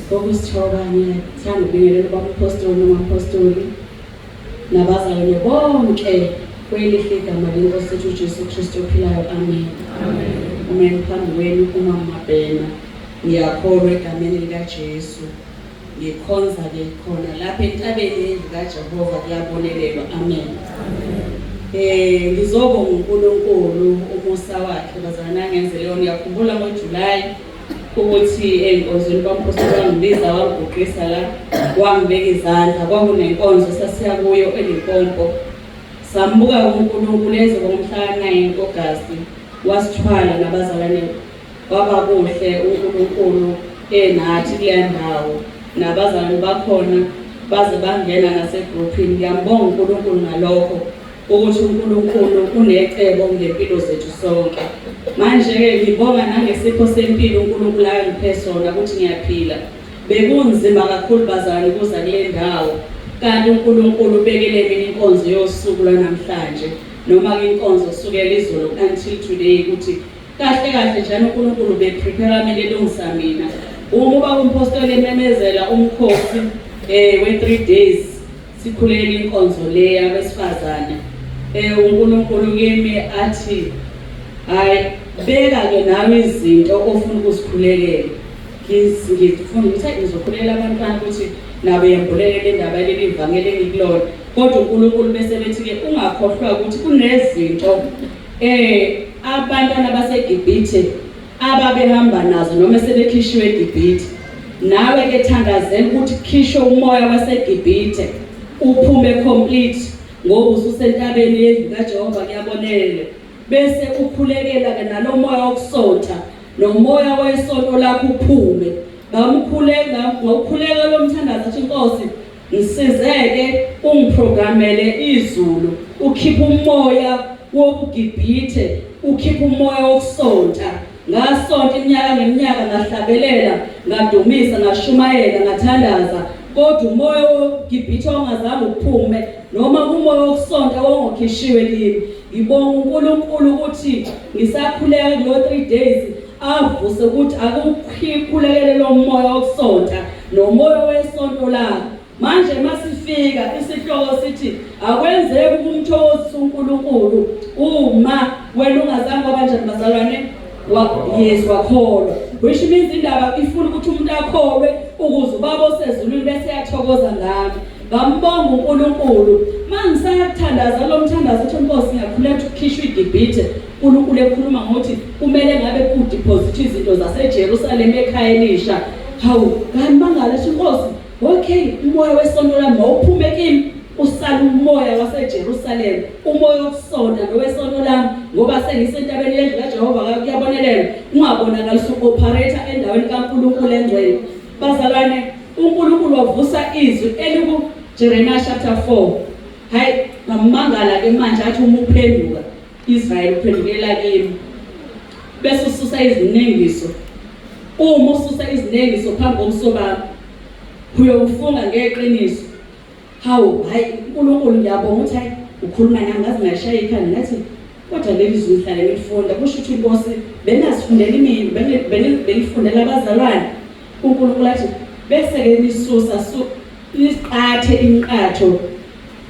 Ngokusithobanye sithanda ukubingelela kwabapostoli nomapostoli nabazalwane bonke kwelihle igama leNkosi yethu uJesu Kristu ophilayo. Amen. Amen. Phambi kwenu uMama Mabhena ngiyakholwa egameni likaJesu, ngikhonza-ke khona lapha entabeni likaJehova kuyabonelelwa. Amen. Ngizobonga uNkulunkulu umusa wakhe bazalwane angenze leyo. Ngiyakhumbula ngoJulayi ukuthi enkonzweni kampostoli wangibiza wangiguqisa la wangibeka izandla, kwakunenkonzo sasiya kuyo eLimpopo. Sambuka uNkulunkulu eze ngomhla 9 August wasithwala nabazalwane. Kwaba kuhle uNkulunkulu enathi kuleya ndawo, nabazalwane bakhona baze bangena nasegroupini. Ngiyambonga uNkulunkulu ngalokho ukuthi uNkulunkulu unecebo ngempilo zethu sonke. Manje-ke ngibonga nangesipho sempilo uNkulunkulu angiphe sona ukuthi ngiyaphila. Bekunzima kakhulu bazalwane kuza kule ndawo, kanti uNkulunkulu ubekele mina inkonzo yosuku lwanamhlanje noma inkonzo kusukela izolo until today ukuthi kahle kahle njalo uNkulunkulu beprepare mina elungisa mina. Uma umpostoli ememezela umkhosi we 3 days sikhulela inkonzo le yabesifazane, uNkulunkulu kimi athi hayi beka-ke nawe izinto ofuna ukuzikhulekela. Ngifuna ukuthi ngizokhulela abantwana ukuthi nabo yembulekele indaba leli ivangeli engikulona. Kodwa uNkulunkulu bese bethi-ke ungakhohlwa ukuthi kunezinto abantwana baseGibhithe ababehamba nazo noma sebekhishiwe eGibhithe. Nawe-ke thandazela ukuthi kukhishwe umoya waseGibhithe uphume complete ngoba ususentabeni yendlu kaJehova kuyabonela. Bese ukhulekela-ke nalo moya wokusonta nomoya wesonto lakho uphume. Ngokukhuleka lo mthandazo athi Nkosi ngisizeke ungiprogramele izulu, ukhipha umoya wobuGibhithe, ukhipha umoya wokusonta. Ngasonta iminyaka ngeminyaka, ngahlabelela, ngadumisa, ngashumayela, ngathandaza. Kodwa umoya wobuGibhithe ongazange uphume noma kumoya wokusonta ongokhishiwe kimi. Ngibonga uNkulunkulu ukuthi ngisakhuleka kulo 3 days avuse ukuthi akukhulekele lo moya wokusonta nomoya wesonto lakho. Manje masifika isihloko sithi akwenzeki ukumthokozisa uNkulunkulu uma wena ungazange wabanjani bazalwane Yesu wakholwa. Which means indaba ifuna ukuthi umuntu akholwe ukuze ubaba osezulwini bese yathokoza ngami. Ngambonga uNkulunkulu mangisayathandaza lo mthandazo uthi Nkosi ngiyakhuleka ukukhishwa iGibhithe. uNkulunkulu ekhuluma ngokuthi kumele ngabe kudeposit izinto zaseJerusalem ekhaya elisha. Hawu kanti mangala Nkosi, okay umoya wesonto lami mawuphume kimi usala umoya waseJerusalem, umoya wokusonta nowesonto lami ngoba sengisentabeni yendlu kaJehova kuyabonelela. Ungabonakalisa uoperator endaweni kaNkulunkulu engcwele. Bazalwane uNkulunkulu wavusa izwi eliku Jeremiah chapter 4. Hayi ngamangala-ke manje athi uma uphenduka Israel uphendukela kimi. Bese ususa izinengiso. Uma ususa izinengiso phambi komsobala uyofunga ngeqiniso. Hawu hayi uNkulunkulu ngiyabonga ukuthi hayi ukhuluma nami ngazi ngashaya ikhanda ngathi kodwa leli zwi ngihlale ngilifunda. Kusho ukuthi Nkosi bengasifundela imini benifundela abazalwane. uNkulunkulu athi bese-ke nisusa isiqathe inqatho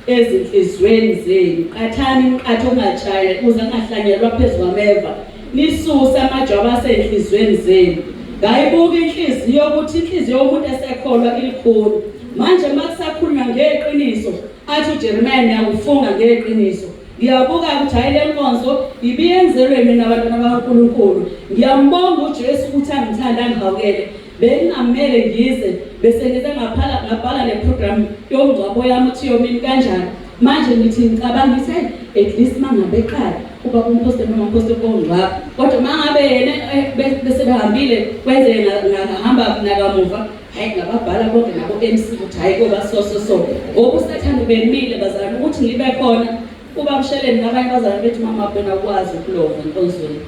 ezinhlizweni zenu. Qathani inqatho ongajayele ukuze angahlanyelwa phezu kwameva. Nisuse amajwabu asenhlizweni zenu. Ngayibuka inhliziyo ukuthi inhliziyo yomuntu esekholwa ilikhulu. Manje makusakhulunywa ngeqiniso athi uJeremiah niyakufunga ngeqiniso. Ngiyabuka ukuthi hayi le nkonzo ibiyenzelwe mina abantwana bakaNkulunkulu. Ngiyambonga uJesu ukuthi angithanda angihawukele. Bengamele ngize bese ngize ngabhala le program yomngcwabo yami ukuthi yomini kanjani. Manje ngithi ngicabanga ukuthi at least mangabe eqala kuba umpostoli noma umpostoli ongcwabo. Kodwa mangabe yena bese behambile kwenze ngahamba nakamuva, hayi ngababhala bonke nabo MC ukuthi hayi kuba so ngoba usathanda ubemile bazalwane ukuthi ngibe khona kuba msheleni nabanye bazalwane bethi Mama Mabhena ukwazi ukulova enkonzweni.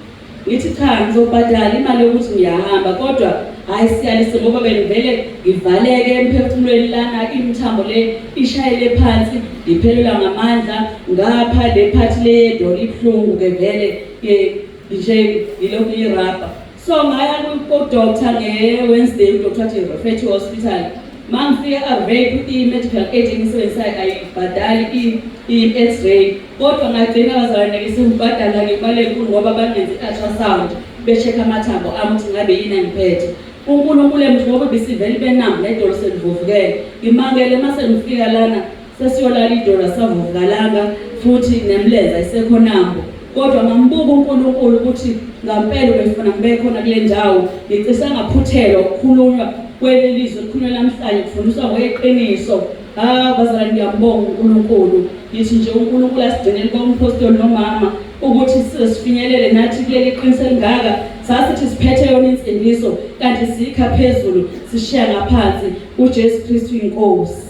Ngithi cha ngizobhadala imali yokuthi ngiyahamba kodwa hayi siyalise ngoba benivele ngivaleke emphefumulweni lana imithambo le ishayele phansi ngiphelelwa ngamandla ngapha le phathi le yedolo ibhlungu ke vele nje yilokhu irabha. So ngaya ku-doctor nge-Wednesday udoctor wathi refer to hospital. Mangifika a-rape i-medical aid engisebenzisayo ayibhadali i-x-ray kodwa ngagcina abazalwane ngisengibhadala ngemali enkulu ngoba bangenza i-ultrasound beshekha amathambo ami ukuthi ngabe yini angiphethe. uNkulunkulu emthi ngoba besivele benambu nedolo selivuvukele ngimangele mase ngifika lana sesiyolala idolo savuvukalanga futhi nemlenze ayisekho nambu. Kodwa ngambuka uNkulunkulu ukuthi ngampela ubefuna ngibe khona kule ndawo ngicisa ngaphuthelwa ukukhulunywa kwelilizwe likhulunywa namhlanje kufundiswa ngoyeqiniso. Bazalwane ngiyambonga uNkulunkulu ngithi nje uNkulunkulu asigcinele komphostoli nomama ukuthi sifinyelele nathi kuleli qiniso elingaka sasithi siphethe yona insindiso kanti sikha phezulu sishiya ngaphansi uJesu Kristu inkosi.